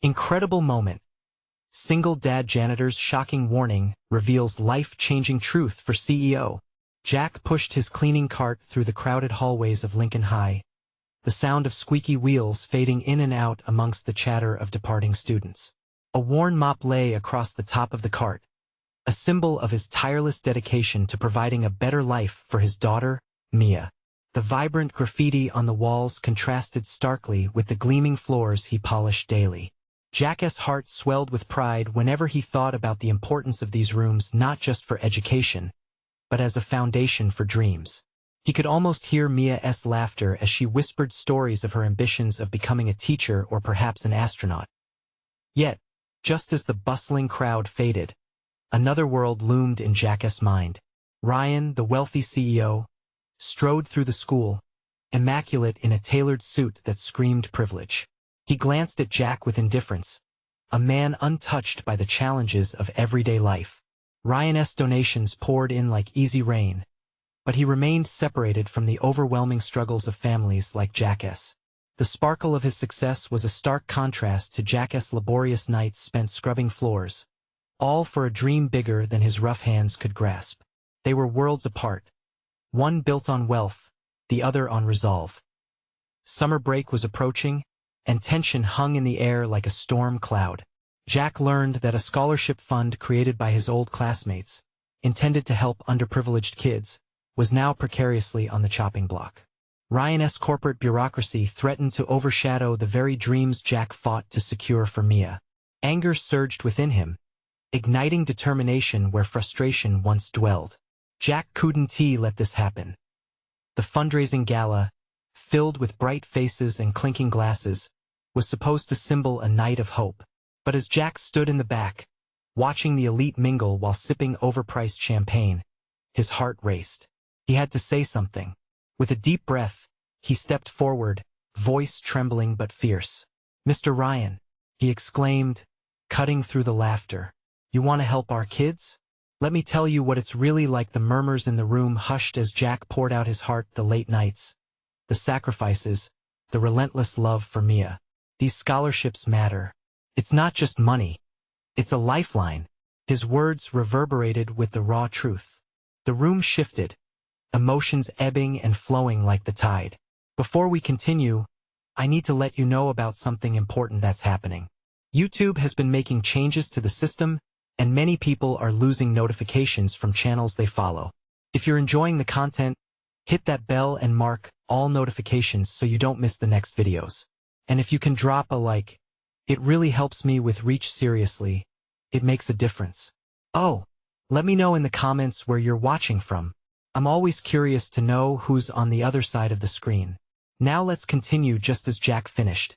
Incredible moment. Single dad janitor's shocking warning reveals life-changing truth for CEO. Jack pushed his cleaning cart through the crowded hallways of Lincoln High, the sound of squeaky wheels fading in and out amongst the chatter of departing students. A worn mop lay across the top of the cart, a symbol of his tireless dedication to providing a better life for his daughter, Mia. The vibrant graffiti on the walls contrasted starkly with the gleaming floors he polished daily. Jack's heart swelled with pride whenever he thought about the importance of these rooms not just for education, but as a foundation for dreams. He could almost hear Mia's laughter as she whispered stories of her ambitions of becoming a teacher or perhaps an astronaut. Yet, just as the bustling crowd faded, another world loomed in Jack's mind. Ryan, the wealthy CEO, strode through the school, immaculate in a tailored suit that screamed privilege. He glanced at Jack with indifference, a man untouched by the challenges of everyday life. Ryan's donations poured in like easy rain, but he remained separated from the overwhelming struggles of families like Jack's. The sparkle of his success was a stark contrast to Jack's laborious nights spent scrubbing floors, all for a dream bigger than his rough hands could grasp. They were worlds apart, one built on wealth, the other on resolve. Summer break was approaching, and tension hung in the air like a storm cloud. Jack learned that a scholarship fund created by his old classmates, intended to help underprivileged kids, was now precariously on the chopping block. Ryan's corporate bureaucracy threatened to overshadow the very dreams Jack fought to secure for Mia. Anger surged within him, igniting determination where frustration once dwelled. Jack couldn't let this happen. The fundraising gala, filled with bright faces and clinking glasses, was supposed to symbol a night of hope. But as Jack stood in the back, watching the elite mingle while sipping overpriced champagne, his heart raced. He had to say something. With a deep breath, he stepped forward, voice trembling but fierce. "Mr. Ryan," he exclaimed, cutting through the laughter. "You want to help our kids? Let me tell you what it's really like." The murmurs in the room hushed as Jack poured out his heart. The late nights, the sacrifices, the relentless love for Mia. These scholarships matter. It's not just money. It's a lifeline. His words reverberated with the raw truth. The room shifted, emotions ebbing and flowing like the tide. Before we continue, I need to let you know about something important that's happening. YouTube has been making changes to the system, and many people are losing notifications from channels they follow. If you're enjoying the content, hit that bell and mark all notifications so you don't miss the next videos. And if you can drop a like, it really helps me with reach. Seriously, it makes a difference. Oh, let me know in the comments where you're watching from. I'm always curious to know who's on the other side of the screen. Now let's continue. Just as Jack finished,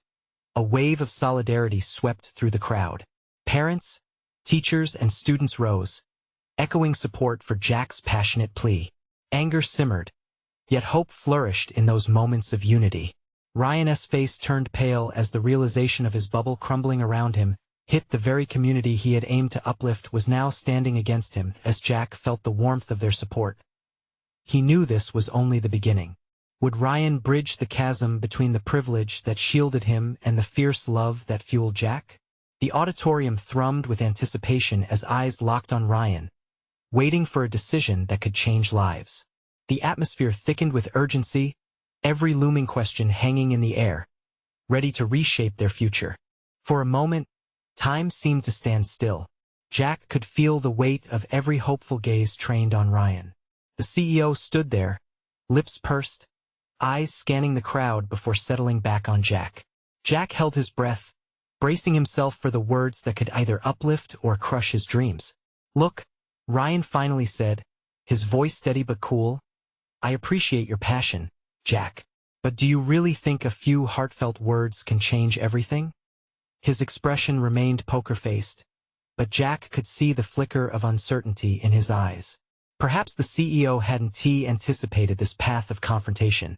a wave of solidarity swept through the crowd. Parents, teachers, and students rose, echoing support for Jack's passionate plea. Anger simmered, yet hope flourished in those moments of unity. Ryan's face turned pale as the realization of his bubble crumbling around him hit. The very community he had aimed to uplift was now standing against him. As Jack felt the warmth of their support, he knew this was only the beginning. Would Ryan bridge the chasm between the privilege that shielded him and the fierce love that fueled Jack? The auditorium thrummed with anticipation as eyes locked on Ryan, waiting for a decision that could change lives. The atmosphere thickened with urgency, every looming question hanging in the air, ready to reshape their future. For a moment, time seemed to stand still. Jack could feel the weight of every hopeful gaze trained on Ryan. The CEO stood there, lips pursed, eyes scanning the crowd before settling back on Jack. Jack held his breath, bracing himself for the words that could either uplift or crush his dreams. "Look," Ryan finally said, his voice steady but cool, "I appreciate your passion, Jack. But do you really think a few heartfelt words can change everything?" His expression remained poker-faced, but Jack could see the flicker of uncertainty in his eyes. Perhaps the CEO hadn't anticipated this path of confrontation.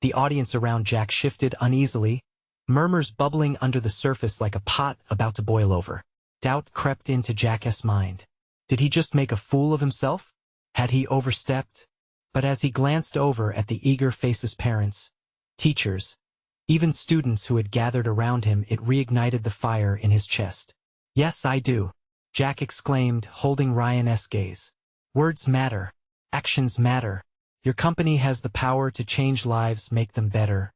The audience around Jack shifted uneasily, murmurs bubbling under the surface like a pot about to boil over. Doubt crept into Jack's mind. Did he just make a fool of himself? Had he overstepped? But as he glanced over at the eager faces, parents, teachers, Even students who had gathered around him, it reignited the fire in his chest. "Yes, I do," Jack exclaimed, holding Ryan's gaze. "Words matter. Actions matter. Your company has the power to change lives, make them better,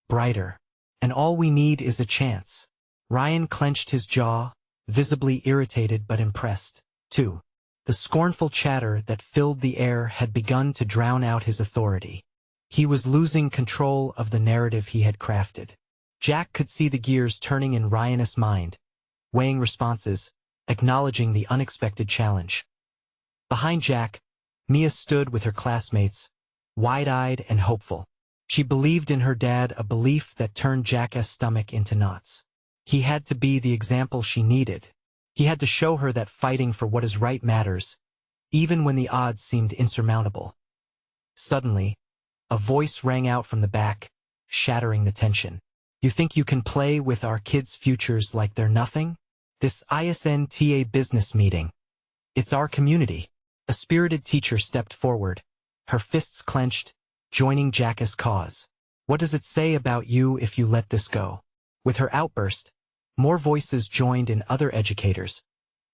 brighter. And all we need is a chance." Ryan clenched his jaw, visibly irritated but impressed, too. The scornful chatter that filled the air had begun to drown out his authority. He was losing control of the narrative he had crafted. Jack could see the gears turning in Ryan's mind, weighing responses, acknowledging the unexpected challenge. Behind Jack, Mia stood with her classmates, wide-eyed and hopeful. She believed in her dad, a belief that turned Jack's stomach into knots. He had to be the example she needed. He had to show her that fighting for what is right matters, even when the odds seemed insurmountable. Suddenly, a voice rang out from the back, shattering the tension. "You think you can play with our kids' futures like they're nothing? This isn't a business meeting. It's our community." A spirited teacher stepped forward, her fists clenched, joining Jack's cause. "What does it say about you if you let this go?" With her outburst, more voices joined in, other educators,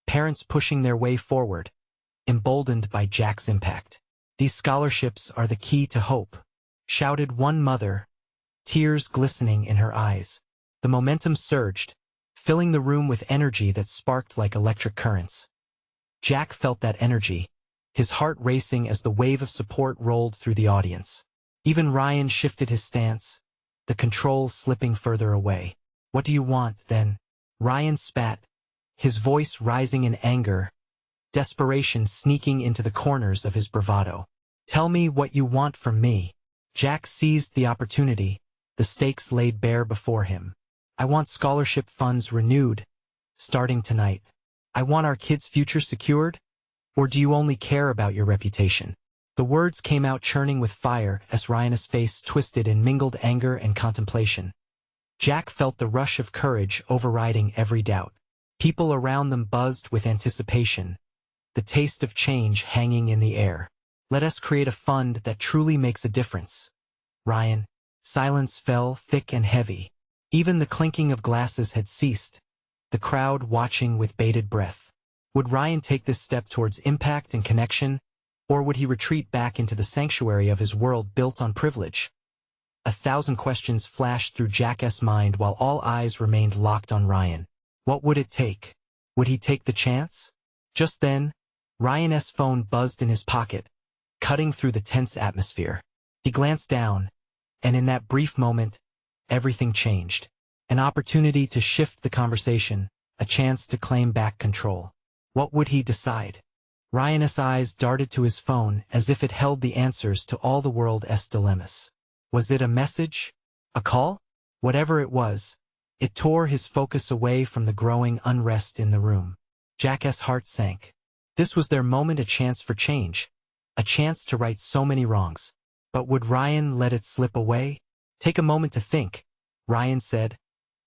parents pushing their way forward, emboldened by Jack's impact. "These scholarships are the key to hope," shouted one mother, tears glistening in her eyes. The momentum surged, filling the room with energy that sparked like electric currents. Jack felt that energy, his heart racing as the wave of support rolled through the audience. Even Ryan shifted his stance, the control slipping further away. "What do you want, then?" Ryan spat, his voice rising in anger, desperation sneaking into the corners of his bravado. "Tell me what you want from me." Jack seized the opportunity, the stakes laid bare before him. "I want scholarship funds renewed, starting tonight. I want our kids' future secured, or do you only care about your reputation?" The words came out churning with fire as Ryan's face twisted in mingled anger and contemplation. Jack felt the rush of courage overriding every doubt. People around them buzzed with anticipation, the taste of change hanging in the air. "Let us create a fund that truly makes a difference." "Ryan." Silence fell thick and heavy. Even the clinking of glasses had ceased, the crowd watching with bated breath. Would Ryan take this step towards impact and connection, or would he retreat back into the sanctuary of his world built on privilege? 1,000 questions flashed through Jack's mind while all eyes remained locked on Ryan. What would it take? Would he take the chance? Just then, Ryan's phone buzzed in his pocket, cutting through the tense atmosphere. He glanced down, and in that brief moment, everything changed. An opportunity to shift the conversation, a chance to claim back control. What would he decide? Ryan's eyes darted to his phone as if it held the answers to all the world's dilemmas. Was it a message? A call? Whatever it was, it tore his focus away from the growing unrest in the room. Jack's heart sank. This was their moment, a chance for change, a chance to right so many wrongs. But would Ryan let it slip away? "Take a moment to think," Ryan said,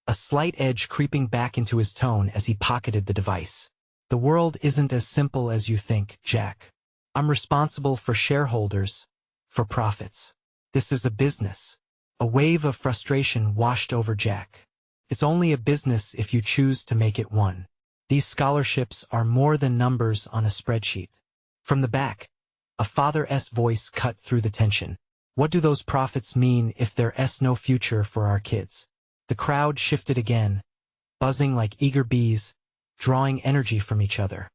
a slight edge creeping back into his tone as he pocketed the device. "The world isn't as simple as you think, Jack. I'm responsible for shareholders, for profits. This is a business." A wave of frustration washed over Jack. "It's only a business if you choose to make it one. These scholarships are more than numbers on a spreadsheet." From the back, a father's voice cut through the tension. "What do those profits mean if there's no future for our kids?" The crowd shifted again, buzzing like eager bees, drawing energy from each other.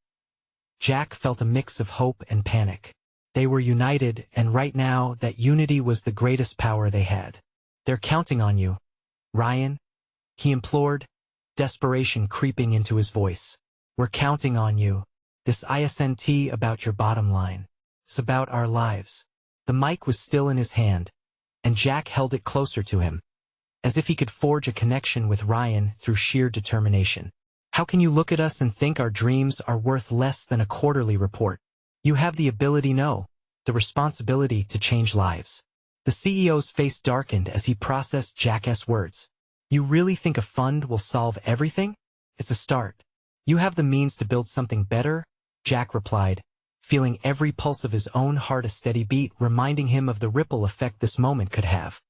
Jack felt a mix of hope and panic. They were united, and right now that unity was the greatest power they had. "They're counting on you, Ryan," he implored, desperation creeping into his voice. "We're counting on you. This isn't about your bottom line. It's about our lives." The mic was still in his hand, and Jack held it closer to him, as if he could forge a connection with Ryan through sheer determination. "How can you look at us and think our dreams are worth less than a quarterly report? You have the ability, no, the responsibility to change lives." The CEO's face darkened as he processed Jack's words. "You really think a fund will solve everything? It's a start. You have the means to build something better," Jack replied, feeling every pulse of his own heart a steady beat, reminding him of the ripple effect this moment could have.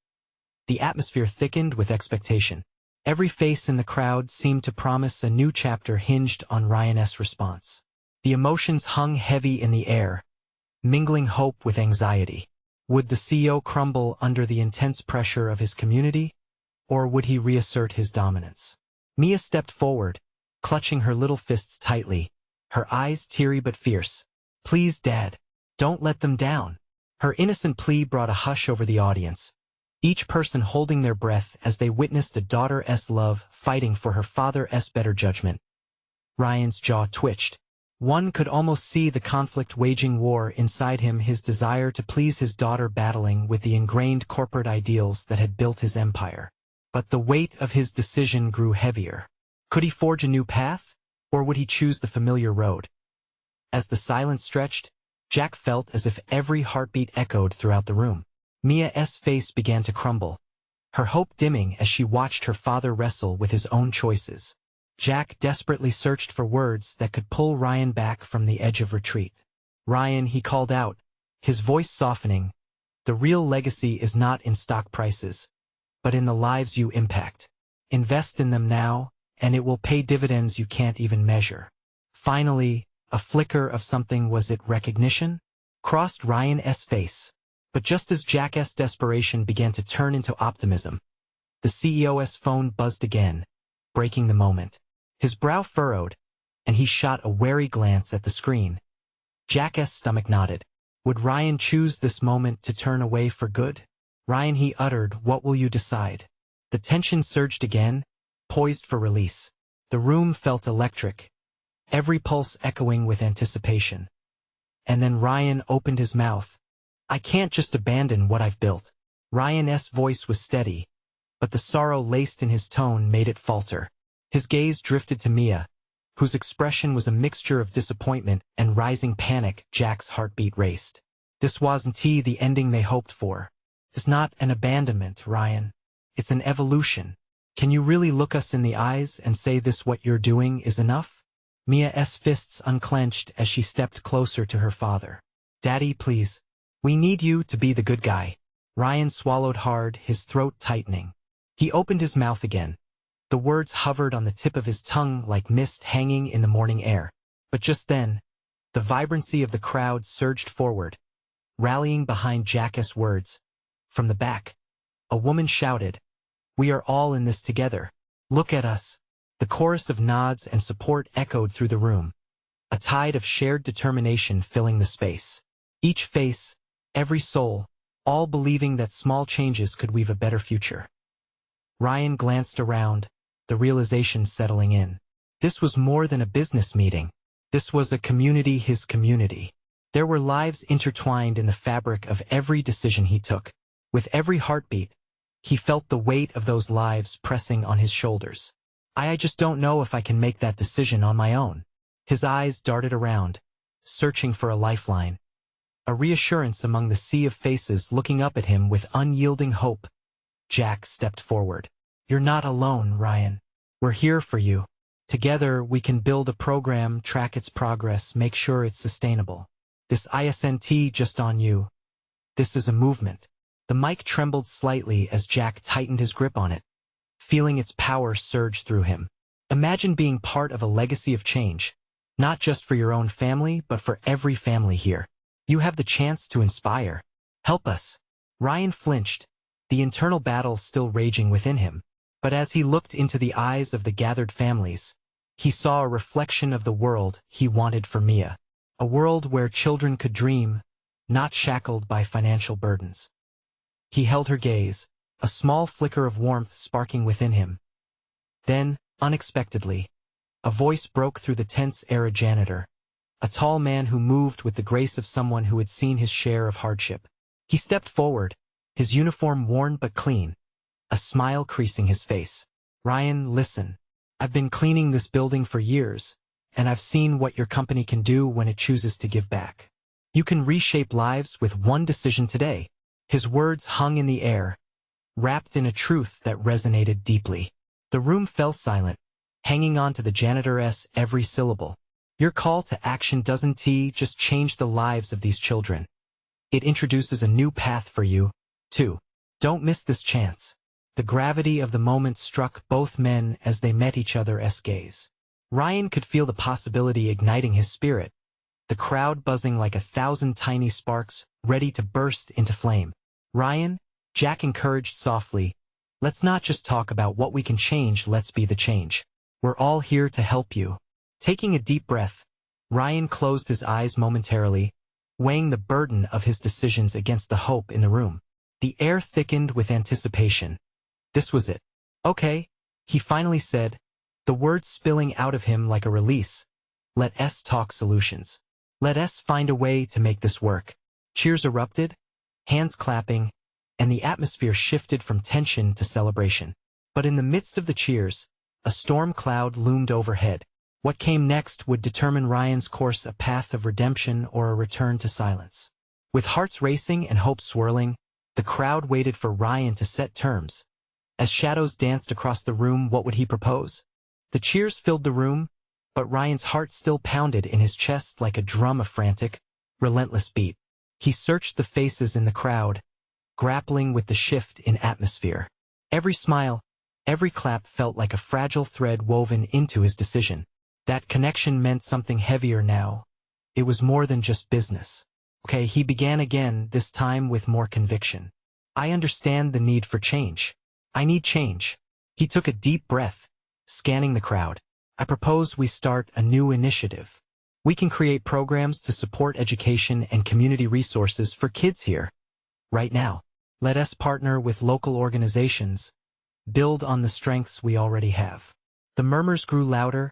The atmosphere thickened with expectation. Every face in the crowd seemed to promise a new chapter hinged on Ryan's response. The emotions hung heavy in the air, mingling hope with anxiety. Would the CEO crumble under the intense pressure of his community, or would he reassert his dominance? Mia stepped forward, clutching her little fists tightly, her eyes teary but fierce. "Please, Dad, don't let them down." Her innocent plea brought a hush over the audience, each person holding their breath as they witnessed a daughter's love fighting for her father's better judgment. Ryan's jaw twitched. One could almost see the conflict waging war inside him, his desire to please his daughter battling with the ingrained corporate ideals that had built his empire. But the weight of his decision grew heavier. Could he forge a new path, or would he choose the familiar road? As the silence stretched, Jack felt as if every heartbeat echoed throughout the room. Mia's face began to crumble, her hope dimming as she watched her father wrestle with his own choices. Jack desperately searched for words that could pull Ryan back from the edge of retreat. "Ryan," he called out, his voice softening, "the real legacy is not in stock prices, but in the lives you impact. Invest in them now, and it will pay dividends you can't even measure." Finally, a flicker of something, was it recognition, crossed Ryan's face. But just as Jack's desperation began to turn into optimism, the CEO's phone buzzed again, breaking the moment. His brow furrowed, and he shot a wary glance at the screen. Jack's stomach knotted. Would Ryan choose this moment to turn away for good? "Ryan," he uttered, "what will you decide?" The tension surged again, poised for release. The room felt electric, every pulse echoing with anticipation. And then Ryan opened his mouth. "I can't just abandon what I've built." Ryan's voice was steady, but the sorrow laced in his tone made it falter. His gaze drifted to Mia, whose expression was a mixture of disappointment and rising panic. Jack's heartbeat raced. This wasn't the ending they hoped for. "It's not an abandonment, Ryan. It's an evolution. Can you really look us in the eyes and say this, what you're doing is enough?" Mia's fists unclenched as she stepped closer to her father. "Daddy, please. We need you to be the good guy." Ryan swallowed hard, his throat tightening. He opened his mouth again. The words hovered on the tip of his tongue like mist hanging in the morning air. But just then, the vibrancy of the crowd surged forward, rallying behind Jack's words. From the back, a woman shouted, "We are all in this together. Look at us." The chorus of nods and support echoed through the room, a tide of shared determination filling the space. Each face, every soul, all believing that small changes could weave a better future. Ryan glanced around, the realization settling in. This was more than a business meeting. This was a community, his community. There were lives intertwined in the fabric of every decision he took. With every heartbeat, he felt the weight of those lives pressing on his shoulders. I just don't know if I can make that decision on my own." His eyes darted around, searching for a lifeline, a reassurance among the sea of faces looking up at him with unyielding hope. Jack stepped forward. "You're not alone, Ryan. We're here for you. Together we can build a program, track its progress, make sure it's sustainable. This isn't just on you. This is a movement." The mic trembled slightly as Jack tightened his grip on it, feeling its power surge through him. Imagine being part of a legacy of change, not just for your own family, but for every family here. You have the chance to inspire. Help us. Ryan flinched, the internal battle still raging within him. But as he looked into the eyes of the gathered families, he saw a reflection of the world he wanted for Mia. A world where children could dream, not shackled by financial burdens. He held her gaze, a small flicker of warmth sparking within him. Then, unexpectedly, a voice broke through the tense air. Janitor, a tall man who moved with the grace of someone who had seen his share of hardship. He stepped forward, his uniform worn but clean, a smile creasing his face. "Ryan, listen. I've been cleaning this building for years, and I've seen what your company can do when it chooses to give back. You can reshape lives with one decision today." His words hung in the air, wrapped in a truth that resonated deeply. The room fell silent, hanging on to the janitor's every syllable. Your call to action doesn't just change the lives of these children. It introduces a new path for you, too. Don't miss this chance. The gravity of the moment struck both men as they met each other's gaze. Ryan could feel the possibility igniting his spirit, the crowd buzzing like 1,000 tiny sparks, ready to burst into flame. Ryan, Jack encouraged softly, let's not just talk about what we can change, let's be the change. We're all here to help you. Taking a deep breath, Ryan closed his eyes momentarily, weighing the burden of his decisions against the hope in the room. The air thickened with anticipation. This was it. Okay, he finally said, the words spilling out of him like a release. Let us talk solutions. Let us find a way to make this work. Cheers erupted, hands clapping, and the atmosphere shifted from tension to celebration. But in the midst of the cheers, a storm cloud loomed overhead. What came next would determine Ryan's course, a path of redemption or a return to silence. With hearts racing and hopes swirling, the crowd waited for Ryan to set terms. As shadows danced across the room, what would he propose? The cheers filled the room, but Ryan's heart still pounded in his chest like a drum, a frantic, relentless beat. He searched the faces in the crowd, grappling with the shift in atmosphere. Every smile, every clap felt like a fragile thread woven into his decision. That connection meant something heavier now. It was more than just business. Okay, he began again, this time with more conviction. I understand the need for change. I need change. He took a deep breath, scanning the crowd. I propose we start a new initiative. We can create programs to support education and community resources for kids here. Right now, let us partner with local organizations, build on the strengths we already have. The murmurs grew louder,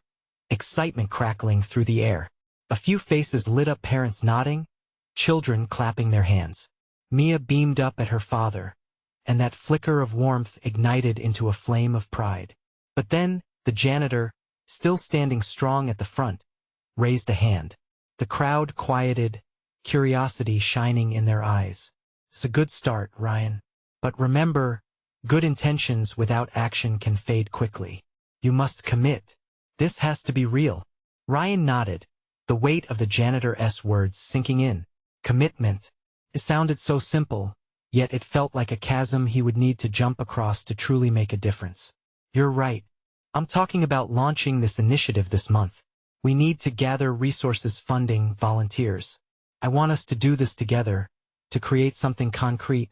excitement crackling through the air. A few faces lit up, parents nodding, children clapping their hands. Mia beamed up at her father, and that flicker of warmth ignited into a flame of pride. But then, the janitor, still standing strong at the front, raised a hand. The crowd quieted, curiosity shining in their eyes. It's a good start, Ryan. But remember, good intentions without action can fade quickly. You must commit. This has to be real. Ryan nodded, the weight of the janitor's words sinking in. Commitment. It sounded so simple, yet it felt like a chasm he would need to jump across to truly make a difference. You're right. I'm talking about launching this initiative this month. We need to gather resources, funding, volunteers. I want us to do this together, to create something concrete,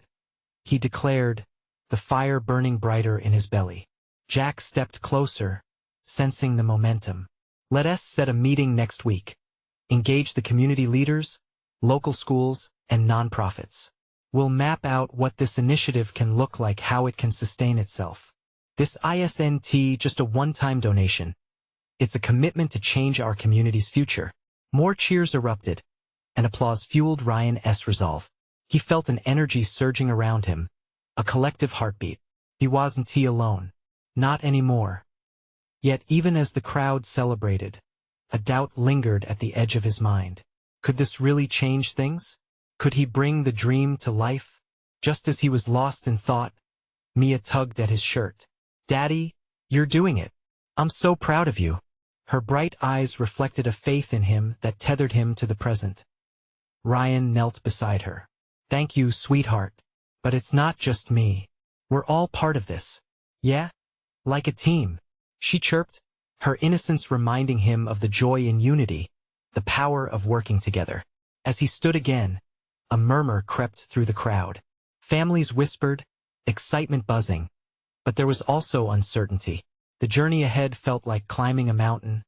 he declared, the fire burning brighter in his belly. Jack stepped closer, sensing the momentum. Let us set a meeting next week. Engage the community leaders, local schools, and nonprofits. We'll map out what this initiative can look like, how it can sustain itself. This isn't just a one-time donation. It's a commitment to change our community's future. More cheers erupted, and applause fueled Ryan's resolve. He felt an energy surging around him, a collective heartbeat. He wasn't alone. Not anymore. Yet even as the crowd celebrated, a doubt lingered at the edge of his mind. Could this really change things? Could he bring the dream to life? Just as he was lost in thought, Mia tugged at his shirt. Daddy, you're doing it. I'm so proud of you. Her bright eyes reflected a faith in him that tethered him to the present. Ryan knelt beside her. Thank you, sweetheart. But it's not just me. We're all part of this. Yeah? Like a team. She chirped, her innocence reminding him of the joy in unity, the power of working together. As he stood again, a murmur crept through the crowd. Families whispered, excitement buzzing. But there was also uncertainty. The journey ahead felt like climbing a mountain,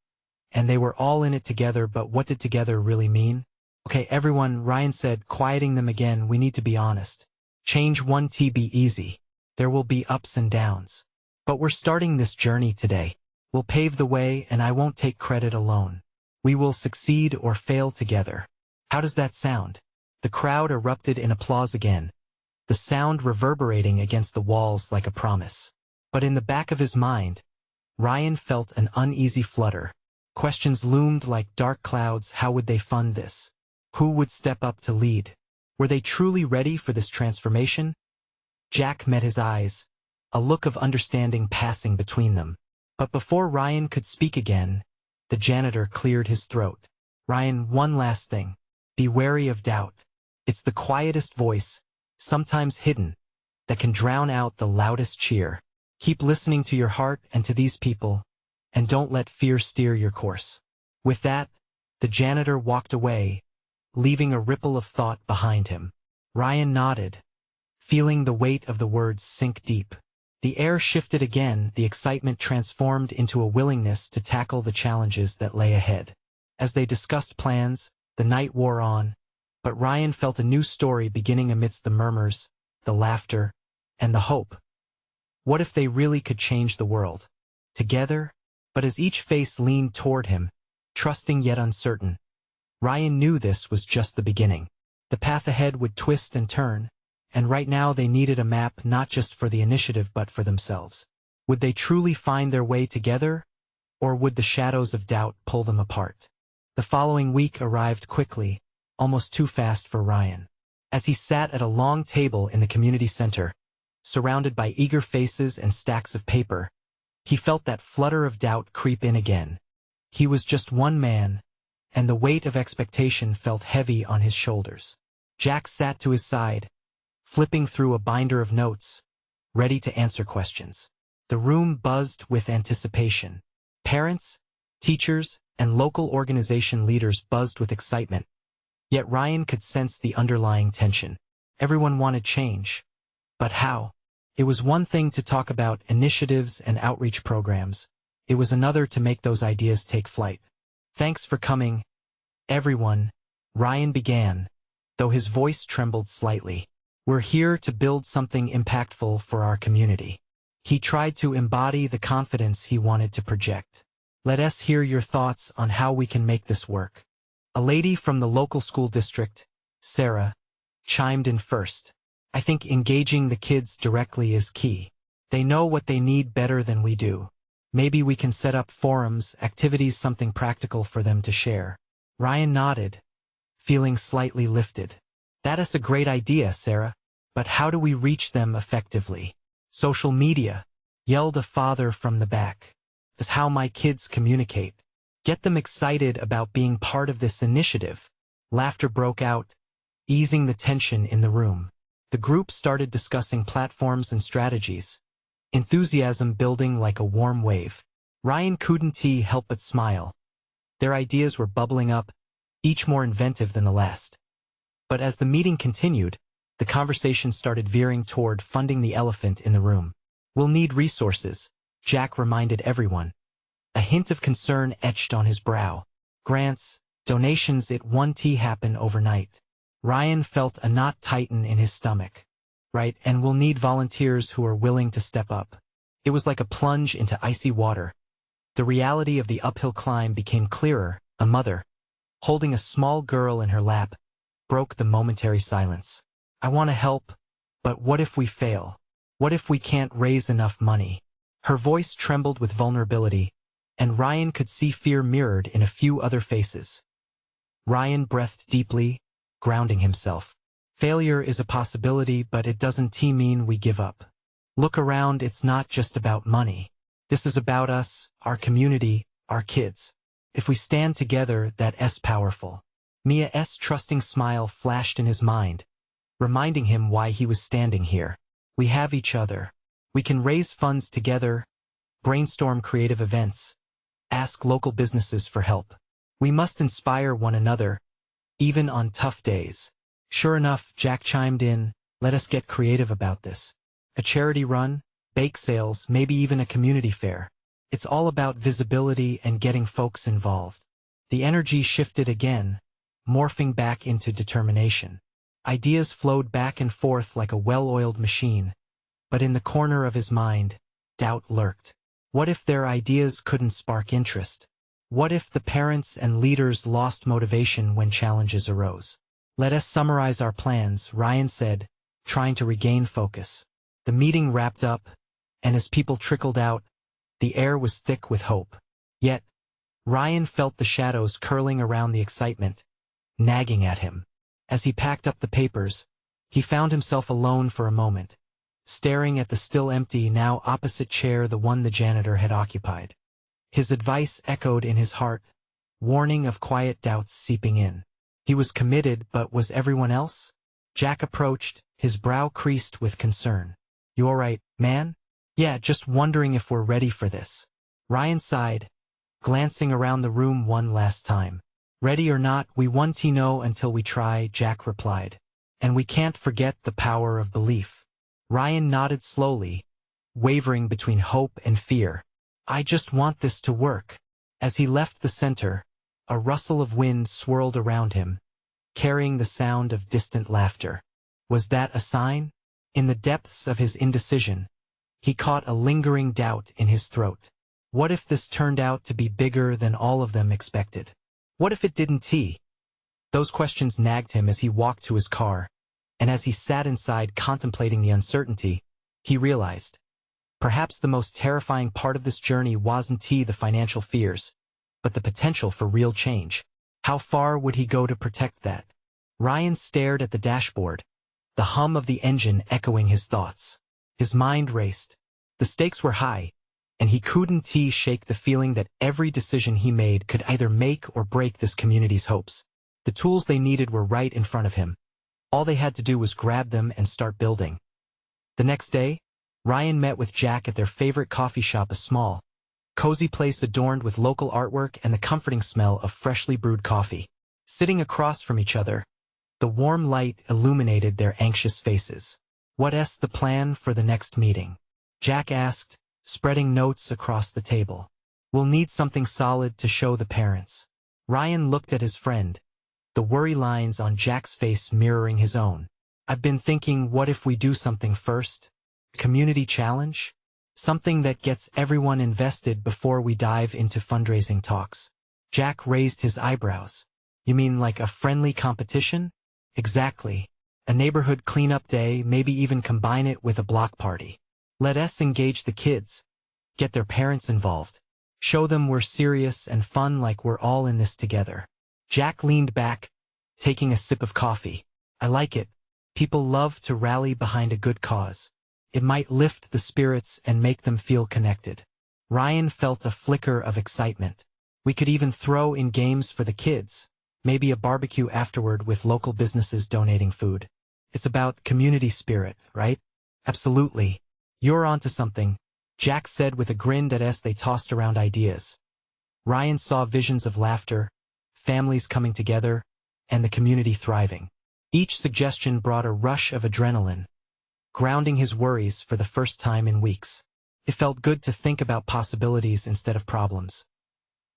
and they were all in it together, but what did together really mean? Okay, everyone, Ryan said, quieting them again, we need to be honest. Change won't be easy. There will be ups and downs. But we're starting this journey today. We'll pave the way, and I won't take credit alone. We will succeed or fail together. How does that sound? The crowd erupted in applause again, the sound reverberating against the walls like a promise. But in the back of his mind, Ryan felt an uneasy flutter. Questions loomed like dark clouds. How would they fund this? Who would step up to lead? Were they truly ready for this transformation? Jack met his eyes, a look of understanding passing between them. But before Ryan could speak again, the janitor cleared his throat. Ryan, one last thing. Be wary of doubt. It's the quietest voice, sometimes hidden, that can drown out the loudest cheer. Keep listening to your heart and to these people, and don't let fear steer your course. With that, the janitor walked away, leaving a ripple of thought behind him. Ryan nodded, feeling the weight of the words sink deep. The air shifted again, the excitement transformed into a willingness to tackle the challenges that lay ahead. As they discussed plans, the night wore on, but Ryan felt a new story beginning amidst the murmurs, the laughter, and the hope. What if they really could change the world? Together? But as each face leaned toward him, trusting yet uncertain, Ryan knew this was just the beginning. The path ahead would twist and turn, and right now they needed a map not just for the initiative but for themselves. Would they truly find their way together, or would the shadows of doubt pull them apart? The following week arrived quickly, almost too fast for Ryan. As he sat at a long table in the community center, surrounded by eager faces and stacks of paper, he felt that flutter of doubt creep in again. He was just one man, and the weight of expectation felt heavy on his shoulders. Jack sat to his side, flipping through a binder of notes, ready to answer questions. The room buzzed with anticipation. Parents, teachers, and local organization leaders buzzed with excitement. Yet Ryan could sense the underlying tension. Everyone wanted change. But how? It was one thing to talk about initiatives and outreach programs. It was another to make those ideas take flight. Thanks for coming, everyone, Ryan began, though his voice trembled slightly. We're here to build something impactful for our community. He tried to embody the confidence he wanted to project. Let us hear your thoughts on how we can make this work. A lady from the local school district, Sarah, chimed in first. I think engaging the kids directly is key. They know what they need better than we do. Maybe we can set up forums, activities, something practical for them to share. Ryan nodded, feeling slightly lifted. That is a great idea, Sarah. But how do we reach them effectively? Social media, yelled a father from the back. That's how my kids communicate. Get them excited about being part of this initiative. Laughter broke out, easing the tension in the room. The group started discussing platforms and strategies, enthusiasm building like a warm wave. Ryan couldn't help but smile. Their ideas were bubbling up, each more inventive than the last. But as the meeting continued, the conversation started veering toward funding the elephant in the room. We'll need resources, Jack reminded everyone. A hint of concern etched on his brow. Grants, donations, it won't happen overnight. Ryan felt a knot tighten in his stomach. Right, and we'll need volunteers who are willing to step up. It was like a plunge into icy water. The reality of the uphill climb became clearer. A mother, holding a small girl in her lap, broke the momentary silence. I want to help, but what if we fail? What if we can't raise enough money? Her voice trembled with vulnerability, and Ryan could see fear mirrored in a few other faces. Ryan breathed deeply, grounding himself. Failure is a possibility, but it doesn't mean we give up. Look around, it's not just about money. This is about us, our community, our kids. If we stand together, that's powerful. Mia's trusting smile flashed in his mind, reminding him why he was standing here. We have each other. We can raise funds together, brainstorm creative events, ask local businesses for help. We must inspire one another, even on tough days. Sure enough, Jack chimed in, let us get creative about this. A charity run, bake sales, maybe even a community fair. It's all about visibility and getting folks involved. The energy shifted again, morphing back into determination. Ideas flowed back and forth like a well-oiled machine, but in the corner of his mind, doubt lurked. What if their ideas couldn't spark interest? What if the parents and leaders lost motivation when challenges arose? Let us summarize our plans, Ryan said, trying to regain focus. The meeting wrapped up, and as people trickled out, the air was thick with hope. Yet, Ryan felt the shadows curling around the excitement, nagging at him. As he packed up the papers, he found himself alone for a moment, staring at the still empty, now opposite chair, the one the janitor had occupied. His advice echoed in his heart, warning of quiet doubts seeping in. He was committed, but was everyone else? Jack approached, his brow creased with concern. You alright, man? Yeah, just wondering if we're ready for this. Ryan sighed, glancing around the room one last time. Ready or not, we won't know until we try, Jack replied. And we can't forget the power of belief. Ryan nodded slowly, wavering between hope and fear. I just want this to work. As he left the center, a rustle of wind swirled around him, carrying the sound of distant laughter. Was that a sign? In the depths of his indecision, he caught a lingering doubt in his throat. What if this turned out to be bigger than all of them expected? What if it didn't? Those questions nagged him as he walked to his car, and as he sat inside contemplating the uncertainty, he realized, perhaps the most terrifying part of this journey wasn't the financial fears, but the potential for real change. How far would he go to protect that? Ryan stared at the dashboard, the hum of the engine echoing his thoughts. His mind raced. The stakes were high, and he couldn't shake the feeling that every decision he made could either make or break this community's hopes. The tools they needed were right in front of him. All they had to do was grab them and start building. The next day, Ryan met with Jack at their favorite coffee shop, a small, cozy place adorned with local artwork and the comforting smell of freshly brewed coffee. Sitting across from each other, the warm light illuminated their anxious faces. What's the plan for the next meeting? Jack asked, spreading notes across the table. We'll need something solid to show the parents. Ryan looked at his friend, the worry lines on Jack's face mirroring his own. I've been thinking, what if we do something first? Community challenge? Something that gets everyone invested before we dive into fundraising talks. Jack raised his eyebrows. You mean like a friendly competition? Exactly. A neighborhood cleanup day, maybe even combine it with a block party. Let us engage the kids. Get their parents involved. Show them we're serious and fun, like we're all in this together. Jack leaned back, taking a sip of coffee. I like it. People love to rally behind a good cause. It might lift the spirits and make them feel connected. Ryan felt a flicker of excitement. We could even throw in games for the kids. Maybe a barbecue afterward with local businesses donating food. It's about community spirit, right? Absolutely. You're onto something, Jack said with a grin as they tossed around ideas. Ryan saw visions of laughter, families coming together, and the community thriving. Each suggestion brought a rush of adrenaline, grounding his worries for the first time in weeks. It felt good to think about possibilities instead of problems.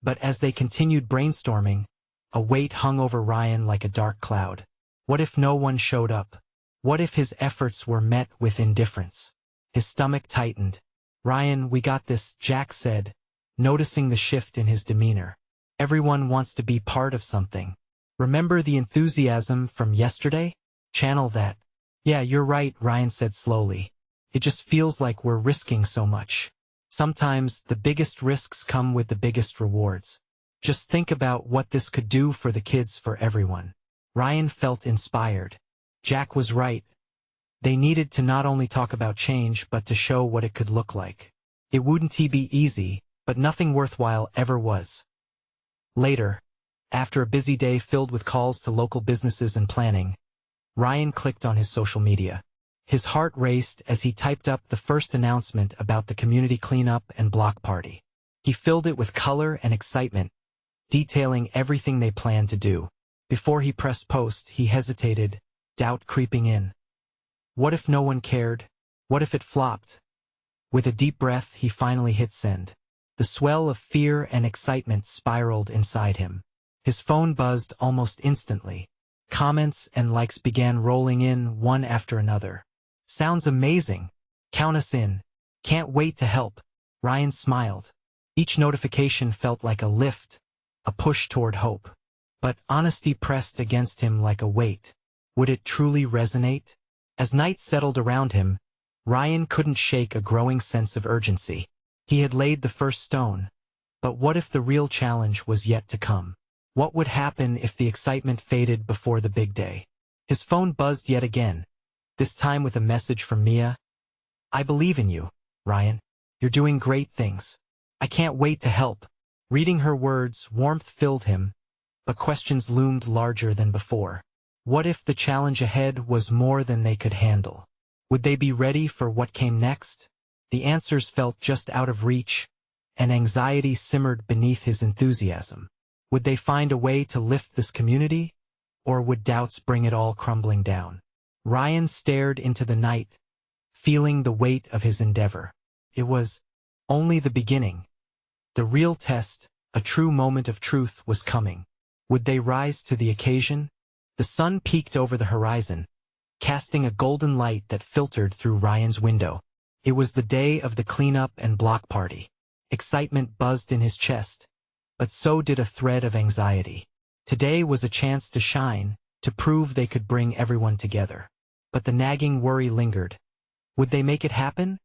But as they continued brainstorming, a weight hung over Ryan like a dark cloud. What if no one showed up? What if his efforts were met with indifference? His stomach tightened. Ryan, we got this, Jack said, noticing the shift in his demeanor. Everyone wants to be part of something. Remember the enthusiasm from yesterday? Channel that. Yeah, you're right, Ryan said slowly. It just feels like we're risking so much. Sometimes the biggest risks come with the biggest rewards. Just think about what this could do for the kids, for everyone. Ryan felt inspired. Jack was right. They needed to not only talk about change but to show what it could look like. It wouldn't be easy, but nothing worthwhile ever was. Later, after a busy day filled with calls to local businesses and planning, Ryan clicked on his social media. His heart raced as he typed up the first announcement about the community cleanup and block party. He filled it with color and excitement, detailing everything they planned to do. Before he pressed post, he hesitated, doubt creeping in. What if no one cared? What if it flopped? With a deep breath, he finally hit send. The swell of fear and excitement spiraled inside him. His phone buzzed almost instantly. Comments and likes began rolling in one after another. Sounds amazing. Count us in. Can't wait to help. Ryan smiled. Each notification felt like a lift, a push toward hope. But honesty pressed against him like a weight. Would it truly resonate? As night settled around him, Ryan couldn't shake a growing sense of urgency. He had laid the first stone. But what if the real challenge was yet to come? What would happen if the excitement faded before the big day? His phone buzzed yet again, this time with a message from Mia. I believe in you, Ryan. You're doing great things. I can't wait to help. Reading her words, warmth filled him, but questions loomed larger than before. What if the challenge ahead was more than they could handle? Would they be ready for what came next? The answers felt just out of reach, and anxiety simmered beneath his enthusiasm. Would they find a way to lift this community? Or would doubts bring it all crumbling down? Ryan stared into the night, feeling the weight of his endeavor. It was only the beginning. The real test, a true moment of truth, was coming. Would they rise to the occasion? The sun peeked over the horizon, casting a golden light that filtered through Ryan's window. It was the day of the cleanup and block party. Excitement buzzed in his chest, but so did a thread of anxiety. Today was a chance to shine, to prove they could bring everyone together. But the nagging worry lingered. Would they make it happen?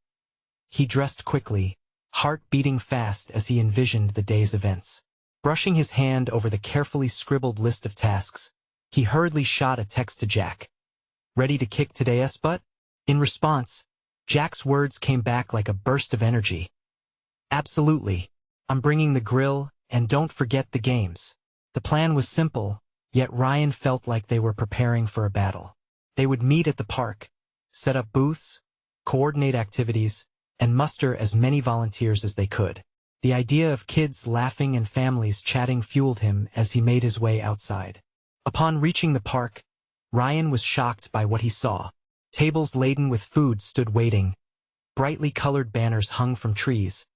He dressed quickly, heart beating fast as he envisioned the day's events. Brushing his hand over the carefully scribbled list of tasks, he hurriedly shot a text to Jack. "Ready to kick today's butt?" In response, Jack's words came back like a burst of energy. "Absolutely. I'm bringing the grill, and don't forget the games." The plan was simple, yet Ryan felt like they were preparing for a battle. They would meet at the park, set up booths, coordinate activities, and muster as many volunteers as they could. The idea of kids laughing and families chatting fueled him as he made his way outside. Upon reaching the park, Ryan was shocked by what he saw. Tables laden with food stood waiting, brightly colored banners hung from trees,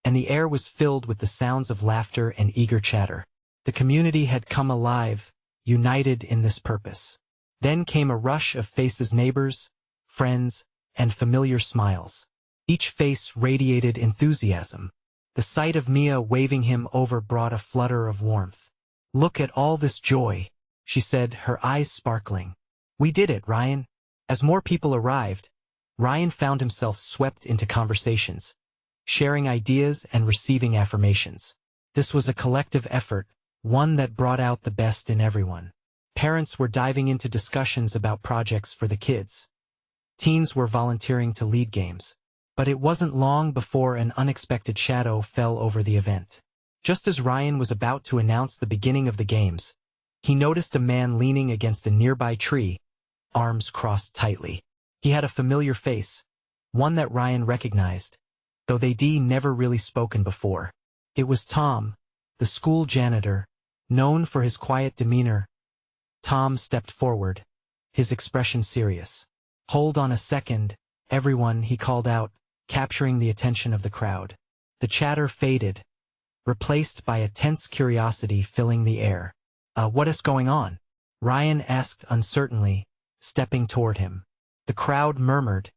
and the air was filled with the sounds of laughter and eager chatter. The community had come alive, united in this purpose. Then came a rush of faces: neighbors, friends, and familiar smiles. Each face radiated enthusiasm. The sight of Mia waving him over brought a flutter of warmth. "Look at all this joy," she said, her eyes sparkling. "We did it, Ryan." As more people arrived, Ryan found himself swept into conversations, sharing ideas and receiving affirmations. This was a collective effort, one that brought out the best in everyone. Parents were diving into discussions about projects for the kids. Teens were volunteering to lead games. But it wasn't long before an unexpected shadow fell over the event. Just as Ryan was about to announce the beginning of the games, he noticed a man leaning against a nearby tree, arms crossed tightly. He had a familiar face, one that Ryan recognized, though they'd never really spoken before. It was Tom, the school janitor, known for his quiet demeanor. Tom stepped forward, his expression serious. "Hold on a second, everyone," he called out, capturing the attention of the crowd. The chatter faded, replaced by a tense curiosity filling the air. What is going on?" Ryan asked uncertainly, stepping toward him. The crowd murmured,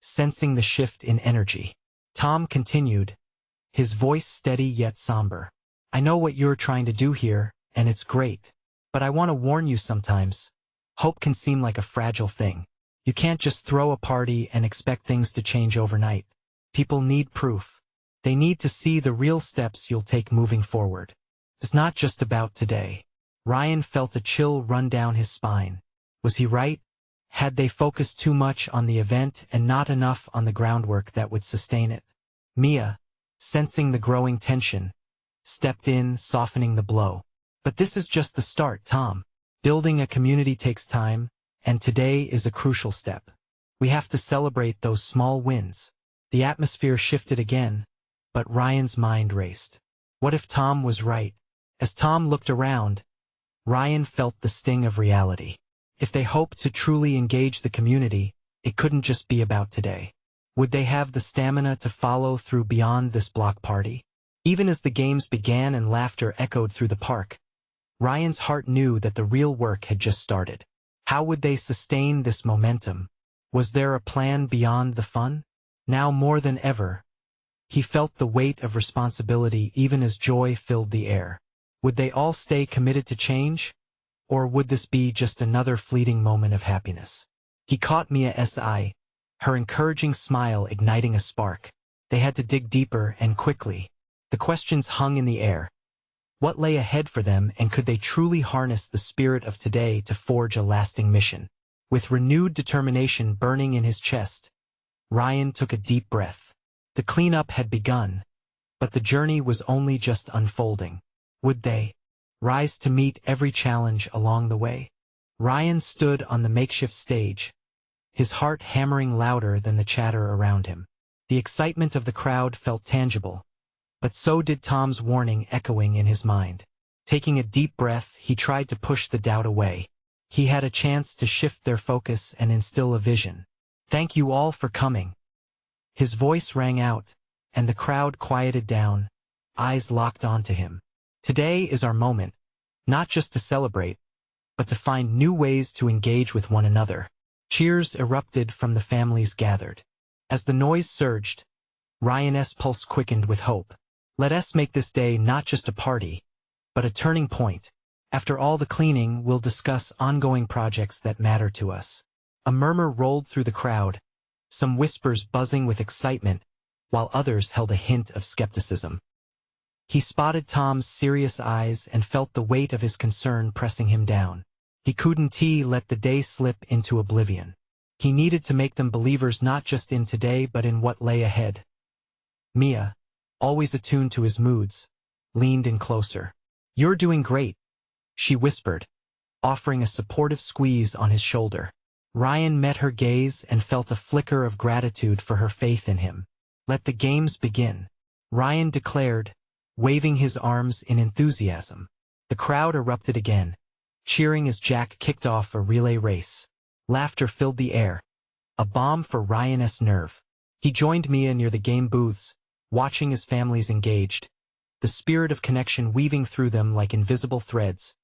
sensing the shift in energy. Tom continued, his voice steady yet somber. "I know what you're trying to do here, and it's great. But I want to warn you, sometimes hope can seem like a fragile thing. You can't just throw a party and expect things to change overnight. People need proof. They need to see the real steps you'll take moving forward. It's not just about today." Ryan felt a chill run down his spine. Was he right? Had they focused too much on the event and not enough on the groundwork that would sustain it? Mia, sensing the growing tension, stepped in, softening the blow. "But this is just the start, Tom. Building a community takes time, and today is a crucial step. We have to celebrate those small wins." The atmosphere shifted again, but Ryan's mind raced. What if Tom was right? As Tom looked around, Ryan felt the sting of reality. If they hoped to truly engage the community, it couldn't just be about today. Would they have the stamina to follow through beyond this block party? Even as the games began and laughter echoed through the park, Ryan's heart knew that the real work had just started. How would they sustain this momentum? Was there a plan beyond the fun? Now more than ever, he felt the weight of responsibility even as joy filled the air. Would they all stay committed to change? Or would this be just another fleeting moment of happiness? He caught Mia's eye, her encouraging smile igniting a spark. They had to dig deeper and quickly. The questions hung in the air. What lay ahead for them, and could they truly harness the spirit of today to forge a lasting mission? With renewed determination burning in his chest, Ryan took a deep breath. The cleanup had begun, but the journey was only just unfolding. Would they rise to meet every challenge along the way? Ryan stood on the makeshift stage, his heart hammering louder than the chatter around him. The excitement of the crowd felt tangible, but so did Tom's warning echoing in his mind. Taking a deep breath, he tried to push the doubt away. He had a chance to shift their focus and instill a vision. "Thank you all for coming." His voice rang out, and the crowd quieted down, eyes locked onto him. Today is our moment, not just to celebrate, but to find new ways to engage with one another. Cheers erupted from the families gathered. As the noise surged, Ryan's pulse quickened with hope. Let us make this day not just a party, but a turning point. After all the cleaning, we'll discuss ongoing projects that matter to us. A murmur rolled through the crowd, some whispers buzzing with excitement, while others held a hint of skepticism. He spotted Tom's serious eyes and felt the weight of his concern pressing him down. He couldn't let the day slip into oblivion. He needed to make them believers not just in today but in what lay ahead. Mia, always attuned to his moods, leaned in closer. "You're doing great," she whispered, offering a supportive squeeze on his shoulder. Ryan met her gaze and felt a flicker of gratitude for her faith in him. "Let the games begin," Ryan declared, waving his arms in enthusiasm. The crowd erupted again, cheering as Jack kicked off a relay race. Laughter filled the air, a balm for Ryan's nerve. He joined Mia near the game booths, watching his families engaged, the spirit of connection weaving through them like invisible threads.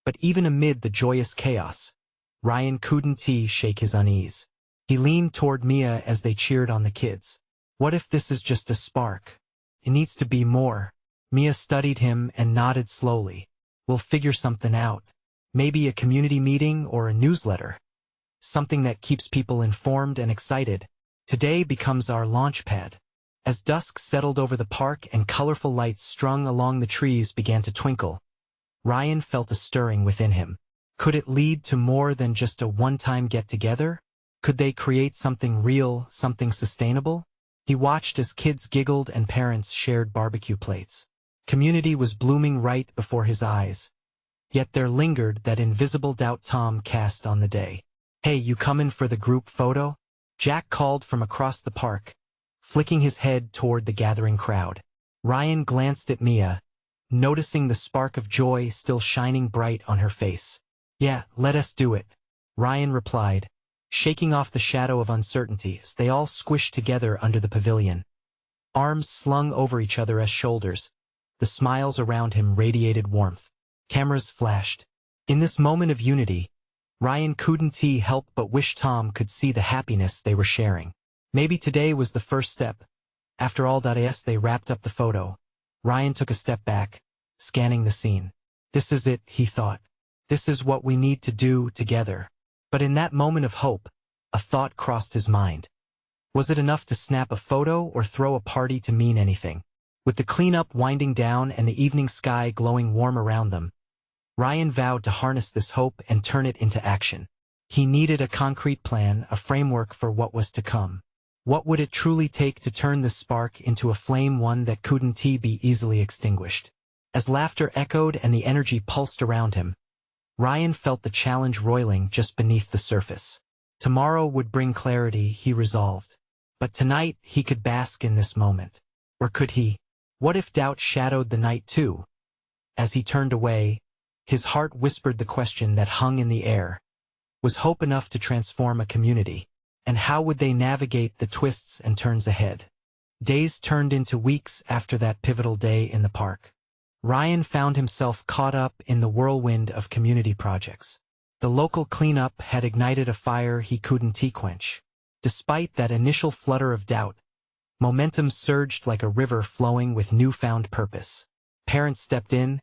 But even amid the joyous chaos, Ryan couldn't shake his unease. He leaned toward Mia as they cheered on the kids. "What if this is just a spark? It needs to be more." Mia studied him and nodded slowly. "We'll figure something out. Maybe a community meeting or a newsletter. Something that keeps people informed and excited. Today becomes our launch pad." As dusk settled over the park and colorful lights strung along the trees began to twinkle, Ryan felt a stirring within him. Could it lead to more than just a one-time get-together? Could they create something real, something sustainable? He watched as kids giggled and parents shared barbecue plates. Community was blooming right before his eyes. Yet there lingered that invisible doubt Tom cast on the day. "Hey, you comin' for the group photo?" Jack called from across the park, flicking his head toward the gathering crowd. Ryan glanced at Mia, noticing the spark of joy still shining bright on her face. "Yeah, let us do it," Ryan replied, shaking off the shadow of uncertainty as they all squished together under the pavilion. Arms slung over each other as shoulders, the smiles around him radiated warmth. Cameras flashed. In this moment of unity, Ryan couldn't help but wish Tom could see the happiness they were sharing. Maybe today was the first step. After all, as they wrapped up the photo, Ryan took a step back, scanning the scene. "This is it," he thought. "This is what we need to do together." But in that moment of hope, a thought crossed his mind. Was it enough to snap a photo or throw a party to mean anything? With the cleanup winding down and the evening sky glowing warm around them, Ryan vowed to harness this hope and turn it into action. He needed a concrete plan, a framework for what was to come. What would it truly take to turn this spark into a flame, one that couldn't be easily extinguished? As laughter echoed and the energy pulsed around him, Ryan felt the challenge roiling just beneath the surface. Tomorrow would bring clarity, he resolved. But tonight he could bask in this moment. Or could he? What if doubt shadowed the night too? As he turned away, his heart whispered the question that hung in the air. Was hope enough to transform a community? And how would they navigate the twists and turns ahead? Days turned into weeks after that pivotal day in the park. Ryan found himself caught up in the whirlwind of community projects. The local cleanup had ignited a fire he couldn't quench. Despite that initial flutter of doubt, momentum surged like a river flowing with newfound purpose. Parents stepped in,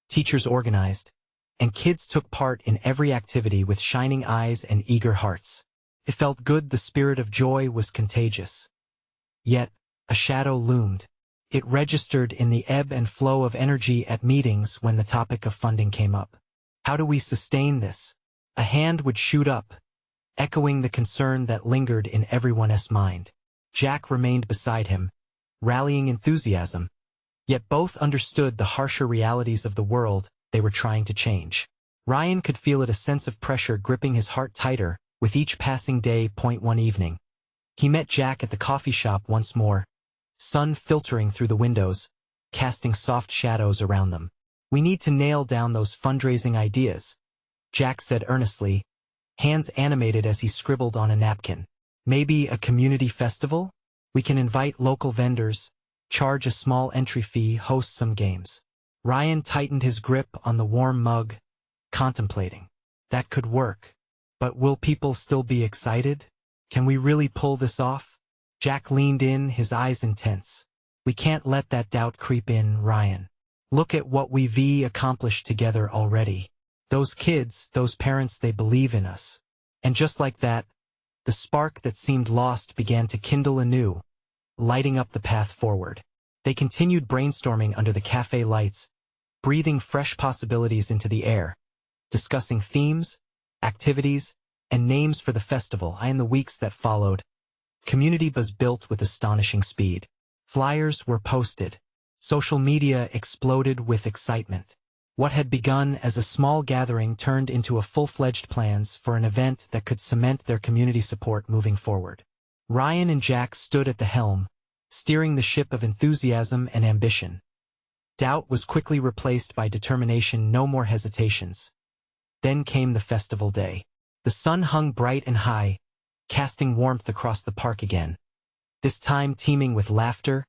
teachers organized, and kids took part in every activity with shining eyes and eager hearts. It felt good, the spirit of joy was contagious. Yet, a shadow loomed. It registered in the ebb and flow of energy at meetings when the topic of funding came up. How do we sustain this? A hand would shoot up, echoing the concern that lingered in everyone's mind. Jack remained beside him, rallying enthusiasm. Yet both understood the harsher realities of the world they were trying to change. Ryan could feel it, a sense of pressure gripping his heart tighter, with each passing day. One evening, he met Jack at the coffee shop once more, sun filtering through the windows, casting soft shadows around them. "We need to nail down those fundraising ideas," Jack said earnestly, hands animated as he scribbled on a napkin. "Maybe a community festival? We can invite local vendors, charge a small entry fee, host some games." Ryan tightened his grip on the warm mug, contemplating. That could work. But will people still be excited? Can we really pull this off? Jack leaned in, his eyes intense. "We can't let that doubt creep in, Ryan. Look at what we've accomplished together already. Those kids, those parents, they believe in us." And just like that, the spark that seemed lost began to kindle anew, lighting up the path forward. They continued brainstorming under the cafe lights, breathing fresh possibilities into the air, discussing themes, activities, and names for the festival. In the weeks that followed, community buzz built with astonishing speed. Flyers were posted. Social media exploded with excitement. What had begun as a small gathering turned into a full-fledged plans for an event that could cement their community support moving forward. Ryan and Jack stood at the helm, steering the ship of enthusiasm and ambition. Doubt was quickly replaced by determination, no more hesitations. Then came the festival day. The sun hung bright and high, casting warmth across the park again. This time teeming with laughter,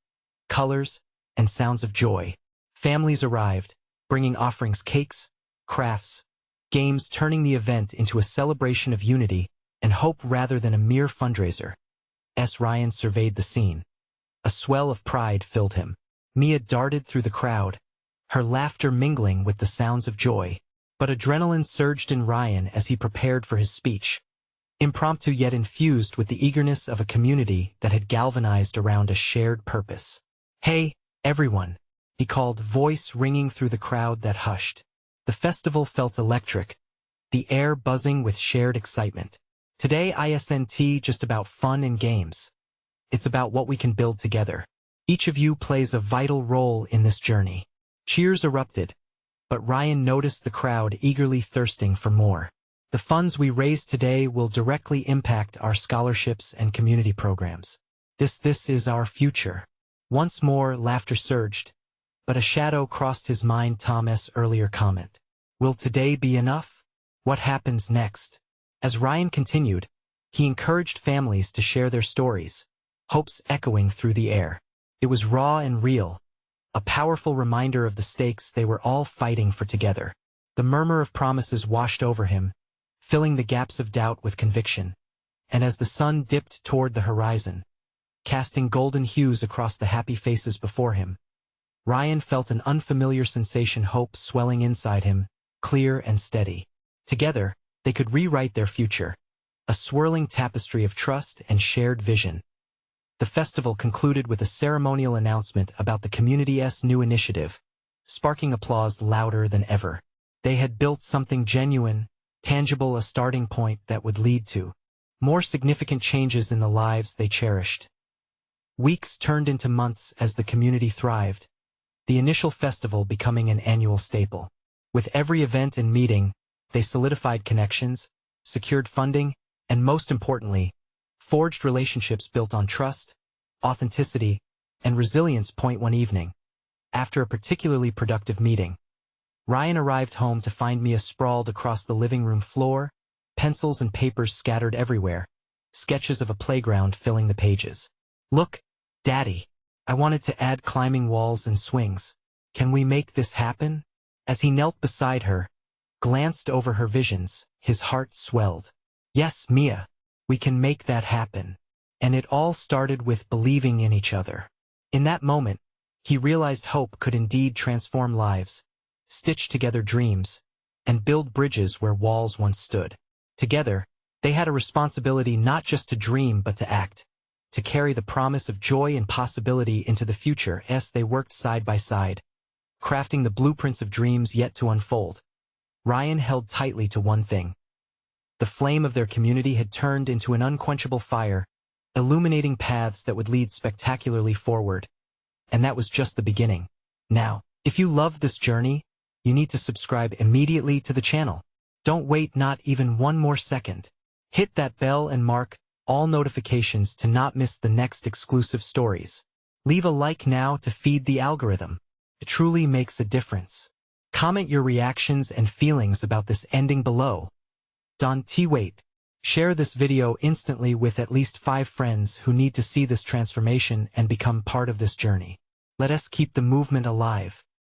colors, and sounds of joy. Families arrived, bringing offerings, cakes, crafts, games, turning the event into a celebration of unity and hope rather than a mere fundraiser. Ryan surveyed the scene. A swell of pride filled him. Mia darted through the crowd, her laughter mingling with the sounds of joy. But adrenaline surged in Ryan as he prepared for his speech. Impromptu yet infused with the eagerness of a community that had galvanized around a shared purpose. "Hey, everyone," he called, voice ringing through the crowd that hushed. The festival felt electric, the air buzzing with shared excitement. "Today isn't just about fun and games. It's about what we can build together. Each of you plays a vital role in this journey." Cheers erupted, but Ryan noticed the crowd eagerly thirsting for more. "The funds we raise today will directly impact our scholarships and community programs. This is our future." Once more, laughter surged, but a shadow crossed his mind. Tom's earlier comment. Will today be enough? What happens next? As Ryan continued, he encouraged families to share their stories, hopes echoing through the air. It was raw and real, a powerful reminder of the stakes they were all fighting for together. The murmur of promises washed over him, filling the gaps of doubt with conviction. And as the sun dipped toward the horizon, casting golden hues across the happy faces before him, Ryan felt an unfamiliar sensation, hope swelling inside him, clear and steady. Together, they could rewrite their future, a swirling tapestry of trust and shared vision. The festival concluded with a ceremonial announcement about the community's new initiative, sparking applause louder than ever. They had built something genuine, tangible, a starting point that would lead to more significant changes in the lives they cherished. Weeks turned into months as the community thrived, the initial festival becoming an annual staple. With every event and meeting, they solidified connections, secured funding, and most importantly, forged relationships built on trust, authenticity, and resilience. One evening, after a particularly productive meeting, Ryan arrived home to find Mia sprawled across the living room floor, pencils and papers scattered everywhere, sketches of a playground filling the pages. "Look, Daddy, I wanted to add climbing walls and swings. Can we make this happen?" As he knelt beside her, glanced over her visions, his heart swelled. "Yes, Mia. We can make that happen." And it all started with believing in each other. In that moment, he realized hope could indeed transform lives, stitch together dreams, and build bridges where walls once stood. Together, they had a responsibility not just to dream but to act, to carry the promise of joy and possibility into the future. As they worked side by side, crafting the blueprints of dreams yet to unfold, Ryan held tightly to one thing. The flame of their community had turned into an unquenchable fire, illuminating paths that would lead spectacularly forward. And that was just the beginning. Now, if you love this journey, you need to subscribe immediately to the channel. Don't wait not even one more second. Hit that bell and mark all notifications to not miss the next exclusive stories. Leave a like now to feed the algorithm. It truly makes a difference. Comment your reactions and feelings about this ending below. Wait. Share this video instantly with at least 5 friends who need to see this transformation and become part of this journey. Let us keep the movement alive.